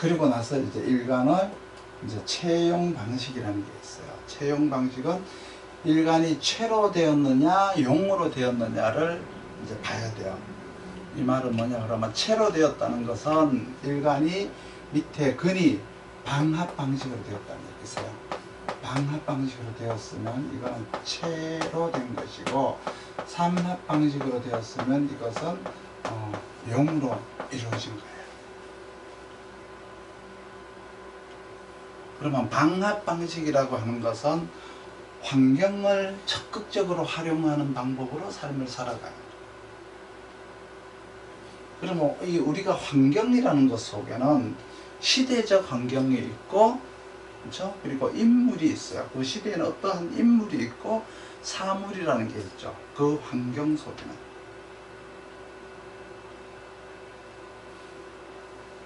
그리고 나서 이제 일간을 이제 채용 방식이라는 게 있어요. 채용 방식은 일간이 채로 되었느냐 용으로 되었느냐를 이제 봐야 돼요. 이 말은 뭐냐 그러면 채로 되었다는 것은 일간이 밑에 근이 방합 방식으로 되었다는 얘기세요. 방합 방식으로 되었으면 이거는 채로 된 것이고, 삼합 방식으로 되었으면 이것은 용으로 이루어진 거예요. 그러면 방합 방식이라고 하는 것은 환경을 적극적으로 활용하는 방법으로 삶을 살아가요. 그러면 이 우리가 환경이라는 것 속에는 시대적 환경이 있고, 그렇죠? 그리고 인물이 있어요. 그 시대에는 어떠한 인물이 있고 사물이라는 게 있죠. 그 환경 속에는.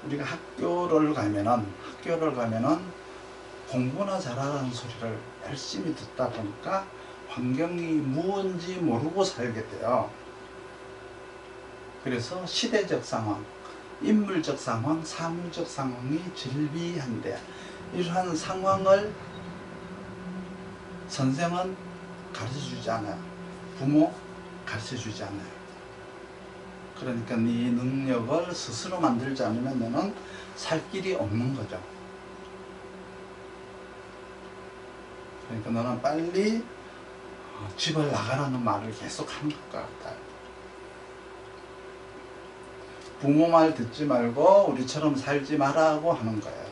우리가 학교를 가면은 공부나 잘하라는 소리를 열심히 듣다 보니까 환경이 무언지 모르고 살게 돼요. 그래서 시대적 상황, 인물적 상황, 사물적 상황이 질비한데, 이러한 상황을 선생은 가르쳐주지 않아요. 부모 가르쳐주지 않아요. 그러니까 네 능력을 스스로 만들지 않으면 너는 살 길이 없는 거죠. 그러니까 너는 빨리 집을 나가라는 말을 계속 하는 것 같아요. 부모 말 듣지 말고 우리처럼 살지 마라고 하는 거예요.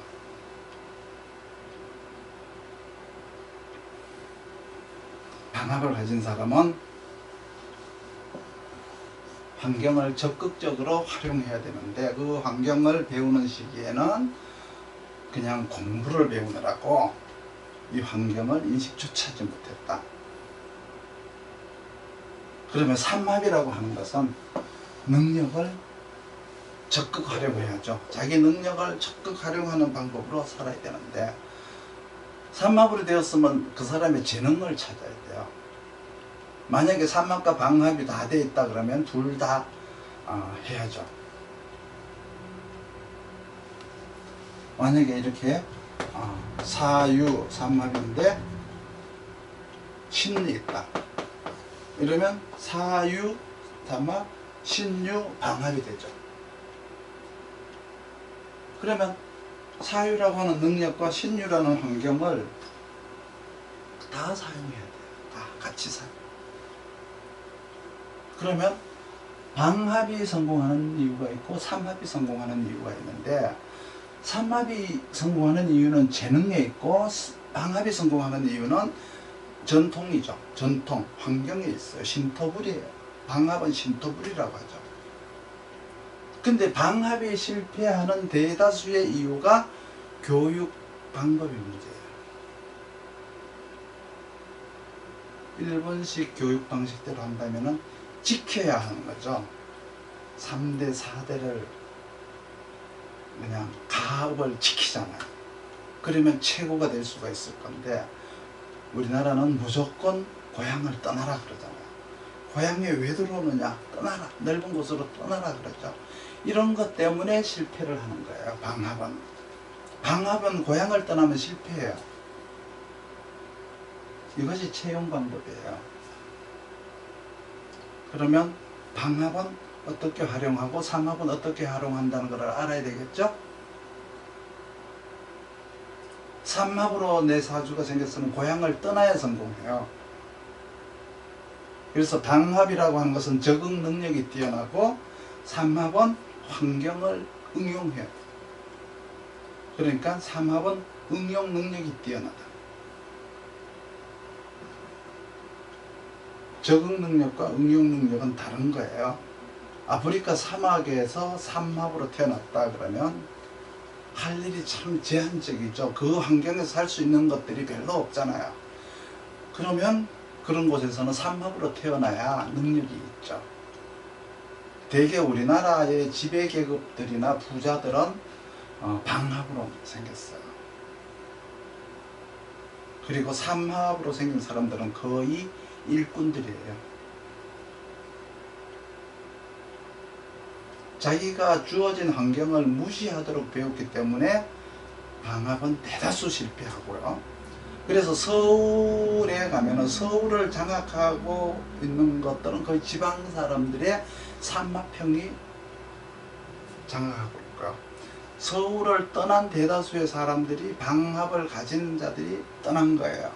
방합을 가진 사람은 환경을 적극적으로 활용해야 되는데, 그 환경을 배우는 시기에는 그냥 공부를 배우느라고 이 환경을 인식조차 하지 못했다. 그러면 삼합이라고 하는 것은 능력을 적극 활용해야죠. 자기 능력을 적극 활용하는 방법으로 살아야 되는데, 삼합으로 되었으면 그 사람의 재능을 찾아야 돼요. 만약에 삼합과 방합이 다 돼 있다 그러면 둘 다 해야죠. 만약에 이렇게 사유 삼합인데 신이 있다 이러면 사유 삼합 신유 방합이 되죠. 그러면 사유라고 하는 능력과 신유라는 환경을 다 사용해야 돼요. 다 같이 사용. 그러면 방합이 성공하는 이유가 있고 삼합이 성공하는 이유가 있는데, 삼합이 성공하는 이유는 재능에 있고 방합이 성공하는 이유는 전통이죠. 전통, 환경에 있어요. 신토불이에요. 방합은 신토불이라고 하죠. 근데 방합이 실패하는 대다수의 이유가 교육 방법의 문제예요. 일본식 교육 방식대로 한다면은 지켜야 하는 거죠. 3대 4대를 그냥 가업을 지키잖아요. 그러면 최고가 될 수가 있을 건데, 우리나라는 무조건 고향을 떠나라 그러잖아요. 고향에 왜 들어오느냐? 떠나라. 넓은 곳으로 떠나라 그러죠. 이런 것 때문에 실패를 하는 거예요. 방합은 고향을 떠나면 실패해요. 이것이 채용 방법이에요. 그러면 방합은 어떻게 활용하고 삼합은 어떻게 활용한다는 걸 알아야 되겠죠? 삼합으로 내 사주가 생겼으면 고향을 떠나야 성공해요. 그래서 방합이라고 하는 것은 적응 능력이 뛰어나고, 삼합은 환경을 응용해요. 그러니까 삼합은 응용 능력이 뛰어나다. 적응 능력과 응용 능력은 다른 거예요. 아프리카 사막에서 삼합으로 태어났다 그러면 할 일이 참 제한적이죠. 그 환경에서 살 수 있는 것들이 별로 없잖아요. 그러면 그런 곳에서는 삼합으로 태어나야 능력이 있죠. 대개 우리나라의 지배계급들이나 부자들은 방합으로 생겼어요. 그리고 삼합으로 생긴 사람들은 거의 일꾼들이에요. 자기가 주어진 환경을 무시하도록 배웠기 때문에 방합은 대다수 실패하고요. 그래서 서울에 가면은 서울을 장악하고 있는 것들은 거의 지방 사람들의 산마평이 장악하고 있고요. 서울을 떠난 대다수의 사람들이 방합을 가진 자들이 떠난 거예요.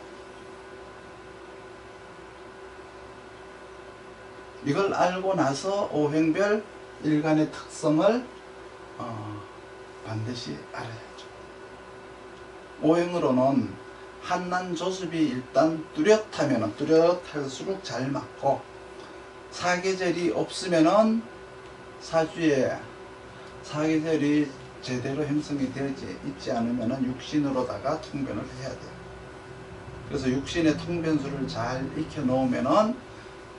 이걸 알고 나서 오행별 일간의 특성을 반드시 알아야죠. 오행으로는 한난조습이 일단 뚜렷하면 뚜렷할수록 잘 맞고, 사계절이 없으면은 사주에 사계절이 제대로 형성이 되지 있지 않으면은 육신으로다가 통변을 해야 돼요. 그래서 육신의 통변수를 잘 익혀 놓으면은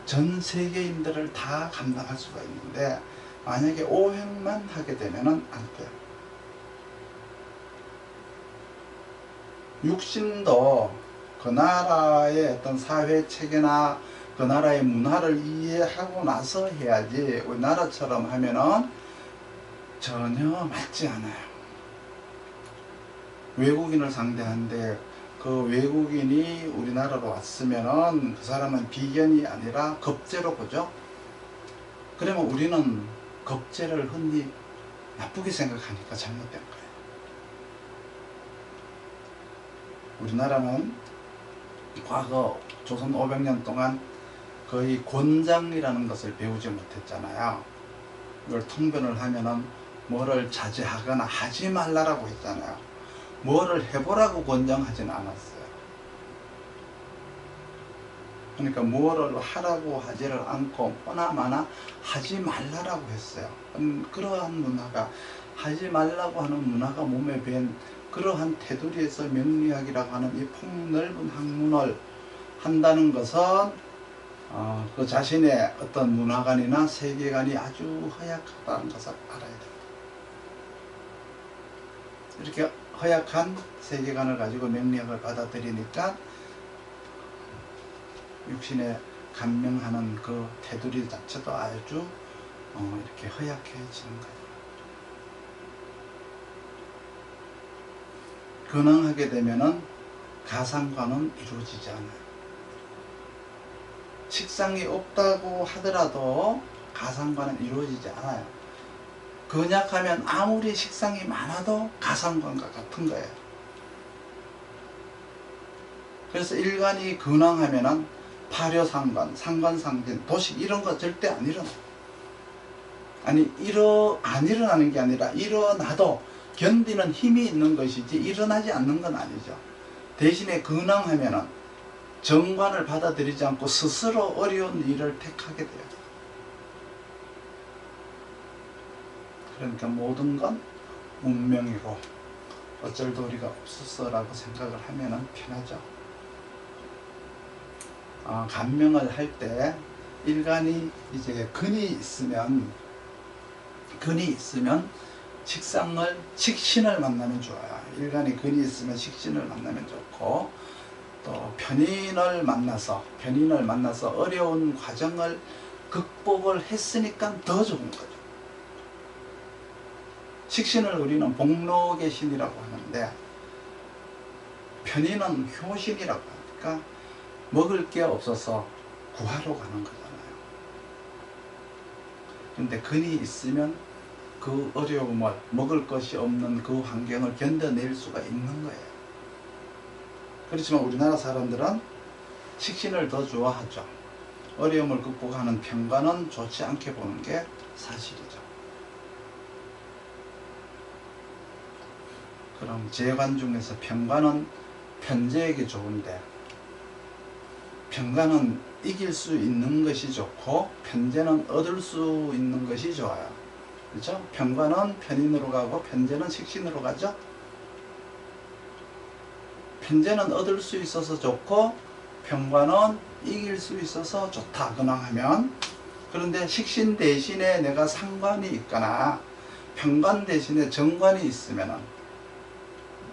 전 세계인들을 다 감당할 수가 있는데, 만약에 오행만 하게 되면은 안 돼요. 육신도 그 나라의 어떤 사회 체계나 그 나라의 문화를 이해하고 나서 해야지, 우리나라처럼 하면은 전혀 맞지 않아요. 외국인을 상대하는데 그 외국인이 우리나라로 왔으면은 그 사람은 비견이 아니라 겁재로 보죠. 그러면 우리는 겁재를 흔히 나쁘게 생각하니까 잘못된 거예요. 우리나라는 과거 조선 500년 동안 거의 곤장이라는 것을 배우지 못했잖아요. 이걸 통변을 하면은 뭐를 자제하거나 하지 말라라고 했잖아요. 뭐를 해보라고 권장하지는 않았어요. 그러니까 뭐를 하라고 하지를 않고 보나마나 하지 말라라고 했어요. 그러한 문화가, 하지 말라고 하는 문화가 몸에 밴 그러한 테두리에서 명리학이라고 하는 이 폭넓은 학문을 한다는 것은 그 자신의 어떤 문화관이나 세계관이 아주 허약하다는 것을 알아야 됩니다. 이렇게 허약한 세계관을 가지고 명리학을 받아들이니까 육신에 감명하는 그 테두리 자체도 아주 이렇게 허약해지는 거예요. 근황하게 되면은 가상관은 이루어지지 않아요. 식상이 없다고 하더라도 가상관은 이루어지지 않아요. 근약하면 아무리 식상이 많아도 가상관과 같은 거예요. 그래서 일간이 근황하면은 파묘상관, 상관상진, 도식 이런 거 절대 안 일어나. 아니 안 일어나는 게 아니라 일어나도 견디는 힘이 있는 것이지 일어나지 않는 건 아니죠. 대신에 근황하면은 정관을 받아들이지 않고 스스로 어려운 일을 택하게 돼요. 그러니까 모든 건 운명이고 어쩔 도리가 없었어라고 생각을 하면은 편하죠. 감명을 할 때 일간이 이제 근이 있으면 식신을 만나면 좋아요. 일간이 근이 있으면 식신을 만나면 좋고, 또 편인을 만나서 어려운 과정을 극복을 했으니까 더 좋은 거죠. 식신을 우리는 복록의 신이라고 하는데, 편인은 효신이라고 하니까 먹을 게 없어서 구하러 가는 거잖아요. 근데 근이 있으면 그 어려움을, 먹을 것이 없는 그 환경을 견뎌낼 수가 있는 거예요. 그렇지만 우리나라 사람들은 식신을 더 좋아하죠. 어려움을 극복하는 편관은 좋지 않게 보는 게 사실이죠. 그럼 재관 중에서 편관은 편재에게 좋은데, 편관은 이길 수 있는 것이 좋고 편재는 얻을 수 있는 것이 좋아요. 그렇죠? 편관은 편인으로 가고 편재는 식신으로 가죠. 편재는 얻을 수 있어서 좋고 편관은 이길 수 있어서 좋다, 근황하면. 그런데 식신 대신에 내가 상관이 있거나 편관 대신에 정관이 있으면은,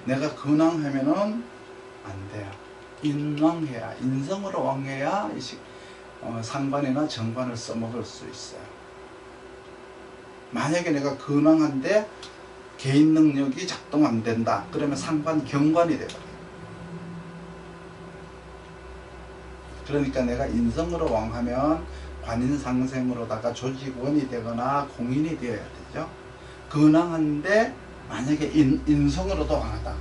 내가 근황하면은 안 돼요. 인왕해야, 인성으로 왕해야 상관이나 정관을 써먹을 수 있어요. 만약에 내가 근황한데 개인 능력이 작동 안 된다. 그러면 상관 경관이 되거든요. 그러니까 내가 인성으로 왕하면 관인상생으로다가 조직원이 되거나 공인이 되어야 되죠. 근황한데 만약에 인성으로도 왕하다.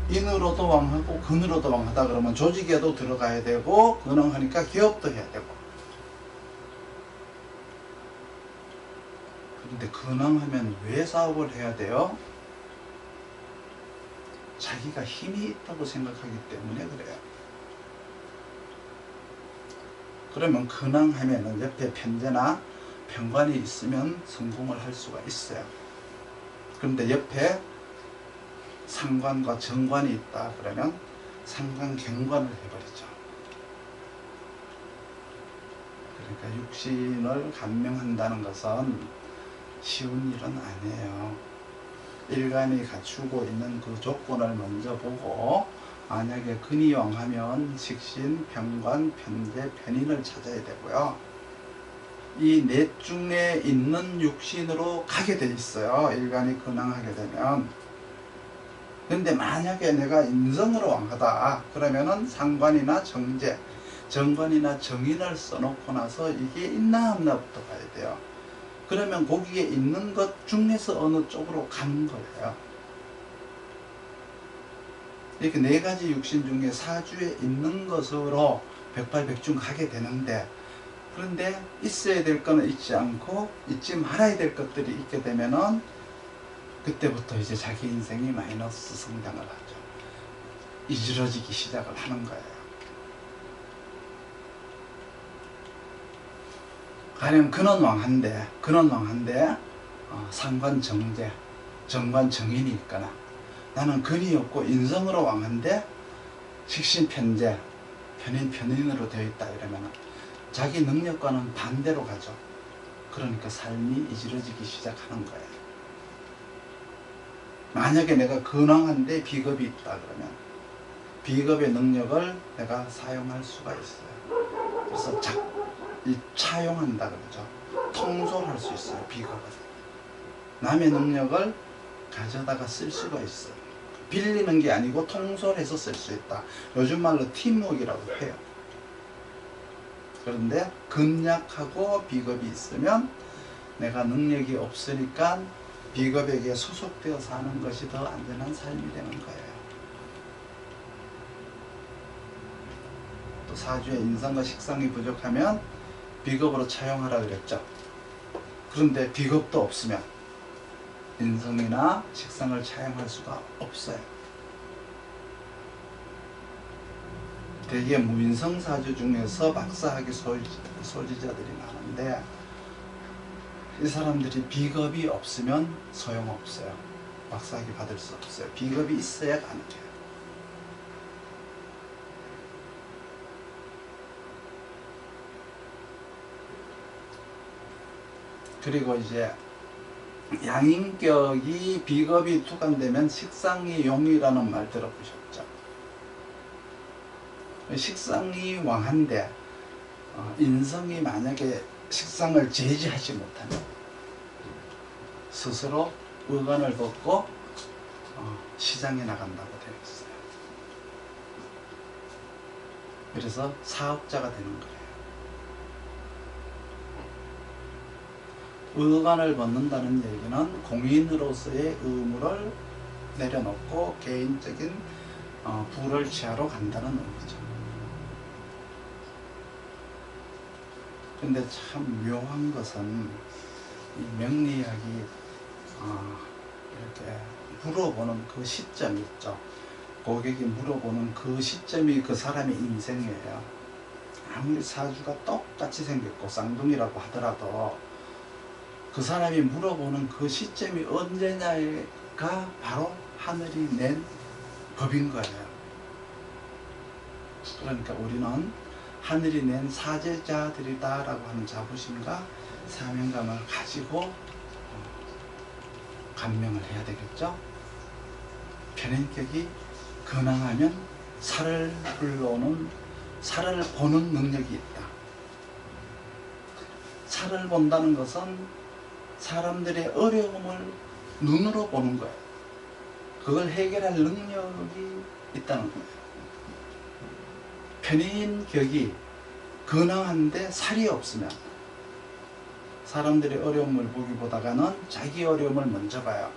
인으로도 왕하고 근으로도 왕하다 그러면 조직에도 들어가야 되고 근황하니까 기업도 해야 되고. 그런데 근황하면 왜 사업을 해야 돼요? 자기가 힘이 있다고 생각하기 때문에 그래요. 그러면 근황하면은 옆에 편제나 편관이 있으면 성공을 할 수가 있어요. 그런데 옆에 상관과 정관이 있다 그러면 상관경관을 해버리죠. 그러니까 육신을 감명한다는 것은 쉬운 일은 아니에요. 일간이 갖추고 있는 그 조건을 먼저 보고 만약에 근이 왕하면 식신, 병관, 편재, 편인을 찾아야 되고요. 이 넷 중에 있는 육신으로 가게 돼 있어요. 일간이 근황하게 되면. 근데 만약에 내가 인성으로 왕하다 그러면은 상관이나 정제, 정관이나 정인을 써놓고 나서 이게 있나 없나부터 봐야 돼요. 그러면 거기에 있는 것 중에서 어느 쪽으로 가는 거예요. 이렇게 네 가지 육신 중에 사주에 있는 것으로 백발백중 가게 되는데, 그런데 있어야 될 거는 있지 않고 있지 말아야 될 것들이 있게 되면은 그때부터 이제 자기 인생이 마이너스 성장을 하죠. 이지러지기 시작을 하는 거예요. 가령 근원왕한데 상관 정제, 정관 정인이 있거나, 나는 근이 없고 인성으로 왕한데 식신 편제, 편인 편인으로 되어 있다 이러면 자기 능력과는 반대로 가죠. 그러니까 삶이 이지러지기 시작하는 거예요. 만약에 내가 근황한데 비겁이 있다 그러면 비겁의 능력을 내가 사용할 수가 있어요. 그래서 차용한다 그러죠. 통솔할 수 있어요. 비겁을. 남의 능력을 가져다가 쓸 수가 있어요. 빌리는 게 아니고 통솔해서 쓸 수 있다. 요즘 말로 팀워크라고 해요. 그런데 근약하고 비겁이 있으면 내가 능력이 없으니까 비겁에게 소속되어 사는 것이 더 안전한 삶이 되는 거예요. 또 사주에 인성과 식상이 부족하면 비겁으로 차용하라 그랬죠. 그런데 비겁도 없으면 인성이나 식상을 차용할 수가 없어요. 대개 무인성 사주 중에서 박사학위 소지자들이 많은데 이 사람들이 비겁이 없으면 소용없어요. 박사학위 받을 수 없어요. 비겁이 있어야 가능해요. 그리고 이제 양인격이 비겁이 투간되면 식상이 용이라는 말 들어보셨죠? 식상이 왕한데 인성이 만약에 식상을 제지하지 못하면 스스로 의관을 벗고 시장에 나간다고 되어 있어요. 그래서 사업자가 되는 거예요. 의관을 벗는다는 얘기는 공인으로서의 의무를 내려놓고 개인적인 부를 취하러 간다는 의미죠. 근데 참 묘한 것은 이 명리학이 이렇게 물어보는 그 시점이 있죠. 고객이 물어보는 그 시점이 그 사람의 인생이에요. 아무리 사주가 똑같이 생겼고 쌍둥이라고 하더라도 그 사람이 물어보는 그 시점이 언제냐가 바로 하늘이 낸 법인 거예요. 그러니까 우리는 하늘이 낸 사제자들이다라고 하는 자부심과 사명감을 가지고 감명을 해야 되겠죠. 편인격이 근황하면 살을 보는 능력이 있다. 살을 본다는 것은 사람들의 어려움을 눈으로 보는 거예요. 그걸 해결할 능력이 있다는 거예요. 편인격이 근황한데 살이 없으면 사람들의 어려움을 보기보다는 자기 어려움을 먼저 봐요.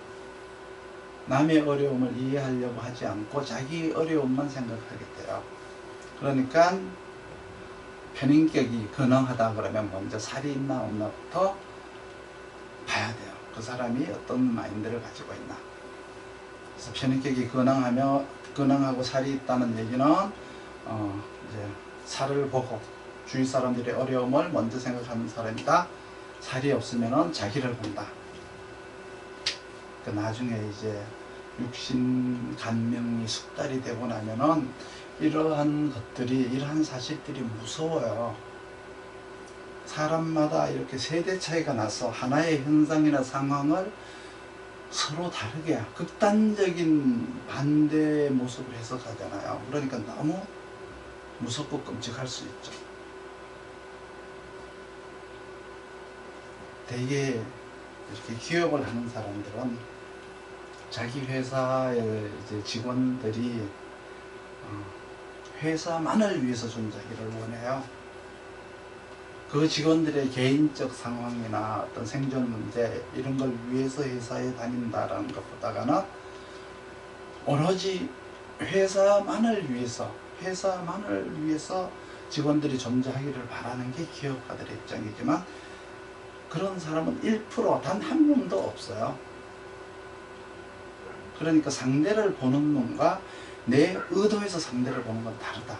남의 어려움을 이해하려고 하지 않고 자기 어려움만 생각하게 돼요. 그러니까 편인격이 근황하다 그러면 먼저 살이 있나 없나부터 봐야 돼요. 그 사람이 어떤 마인드를 가지고 있나. 그래서 편인격이 근황하고 살이 있다는 얘기는 이제 살을 보고 주위 사람들의 어려움을 먼저 생각하는 사람이다. 살이 없으면은 자기를 본다. 그 나중에 이제 육신 간명이 숙달이 되고 나면은 이러한 사실들이 무서워요. 사람마다 이렇게 세대 차이가 나서 하나의 현상이나 상황을 서로 다르게 극단적인 반대 모습을 해석하잖아요. 그러니까 너무 무섭고 끔찍할 수 있죠. 되게 이렇게 기업을 하는 사람들은 자기 회사의 이제 직원들이 회사만을 위해서 존재하기를 원해요. 그 직원들의 개인적 상황이나 어떤 생존 문제 이런 걸 위해서 회사에 다닌다라는 것보다는 오로지 회사만을 위해서 직원들이 존재하기를 바라는 게 기업가들의 입장이지만 그런 사람은 1% 단 한 명도 없어요. 그러니까 상대를 보는 눈과 내 의도에서 상대를 보는 건 다르다.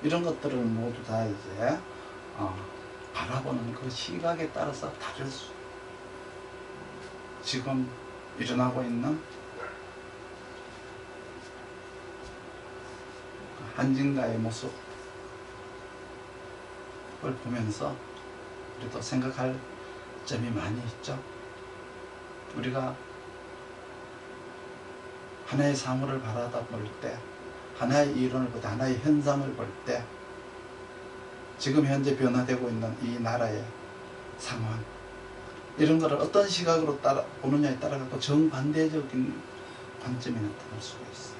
이런 것들을 모두 다 이제 바라보는 그 시각에 따라서 다를 수. 지금 일어나고 있는 한진가의 모습을 보면서 우리도 생각할 점이 많이 있죠. 우리가 하나의 사물을 바라다 볼 때, 하나의 이론을 볼 때, 하나의 현상을 볼 때, 지금 현재 변화되고 있는 이 나라의 상황, 이런 거를 어떤 시각으로 보느냐에 따라 갖고 정반대적인 관점이 나타날 수가 있어요.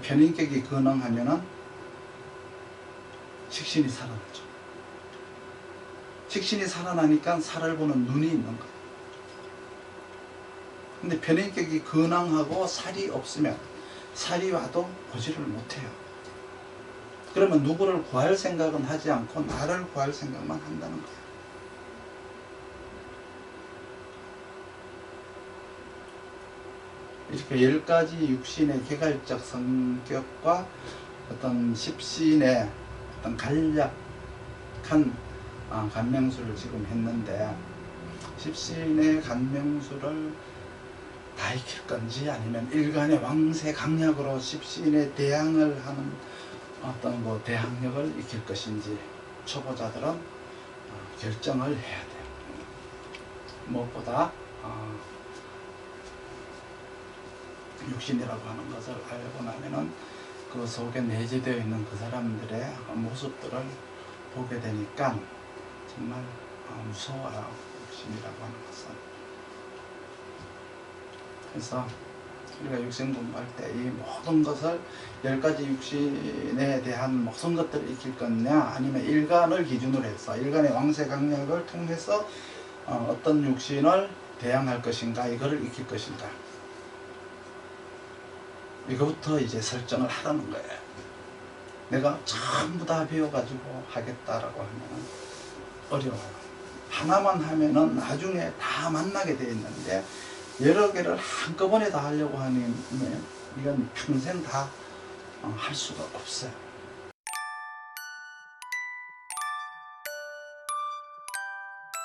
편인격이 근황하면은 식신이 살아나죠. 식신이 살아나니까 살을 보는 눈이 있는 거예요. 근데 편인격이 근황하고 살이 없으면 살이 와도 보지를 못해요. 그러면 누구를 구할 생각은 하지 않고 나를 구할 생각만 한다는 거예요. 이렇게 10가지 육신의 개괄적 성격과 어떤 십신의 어떤 간략한 간명수를 지금 했는데, 십신의 간명수를 다 익힐 건지 아니면 일간의 왕세 강약으로 십신에 대항을 하는 어떤 대항력을 익힐 것인지 초보자들은 결정을 해야 돼요. 무엇보다 육신이라고 하는 것을 알고 나면은 그 속에 내재되어 있는 그 사람들의 모습들을 보게 되니까 정말 무서워요. 육신이라고 하는 것은. 그래서 우리가 육신 공부할 때 이 모든 것을 10가지 육신에 대한 모든 것들을 익힐 거냐, 아니면 일간을 기준으로 해서 일간의 왕세 강약을 통해서 어떤 육신을 대항할 것인가, 이거를 익힐 것인가, 이거부터 이제 설정을 하라는 거예요. 내가 전부 다 배워가지고 하겠다라고 하면 어려워요. 하나만 하면은 나중에 다 만나게 돼 있는데, 여러 개를 한꺼번에 다 하려고 하면 이건 평생 다 할 수가 없어요.